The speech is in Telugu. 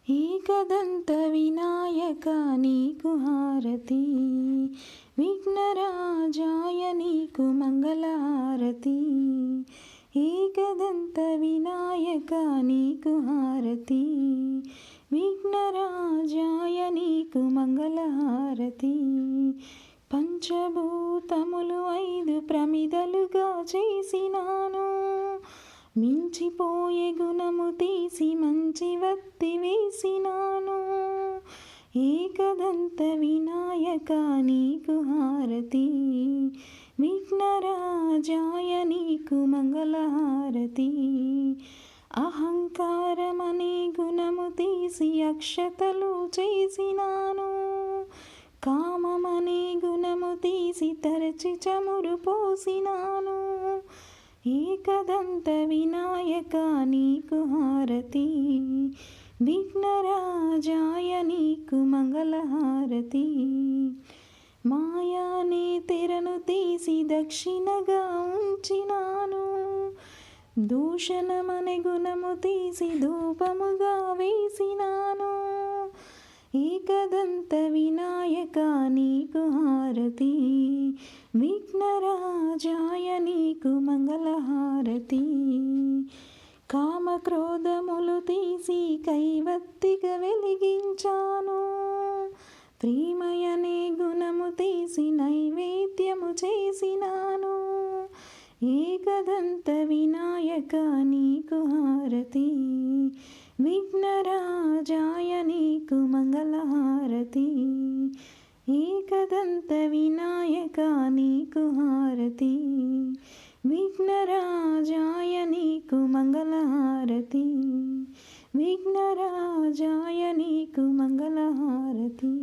ఏకదంత వినాయక నీకు హారతి, విఘ్నరాజాయ నీకు మంగళహారతి. ఏకదంత వినాయక నీకు హారతి, విఘ్నరాజాయ నీకు మంగళహారతి. పంచభూతములు 5 ప్రమిదలుగా చేసినాను, మించిపోయే గుణము తీసి మంచి వత్తి వేసినాను. ఏకదంత వినాయక నీకు హారతి, విఘ్నరాజాయ నీకు మంగళహారతి. అహంకారమనే గుణము తీసి అక్షతలు చేసినాను, కామమనే గుణము తీసి తరచి చమురు పోసినాను. ఏకదంత వినాయక నీకు హారతి, విఘ్నరాజాయ నీకు మంగళహారతి. మాయానే తెరను తీసి దక్షిణగా ఉంచినాను, దూషణమనే గుణము తీసి ధూపముగా వేసినాను. ఏకదంత వినాయక నీకు హారతి, విఘ్నరాజాయ నీకు మంగళహారతి. కామక్రోధములు తీసి కైవత్తిగా వెలిగించాను, ప్రేమయనే గుణము తీసి నైవేద్యము చేసినాను. ఏకదంత వినాయక నీకు హారతి, విఘ్నరాజాయ నీకు మంగళహారతి. ఏకదంత వినాయక నీకు హారతి, విఘ్నరాజాయ నీకు మంగళహారతి. విఘ్నరాజాయ నీకు మంగళహారతి.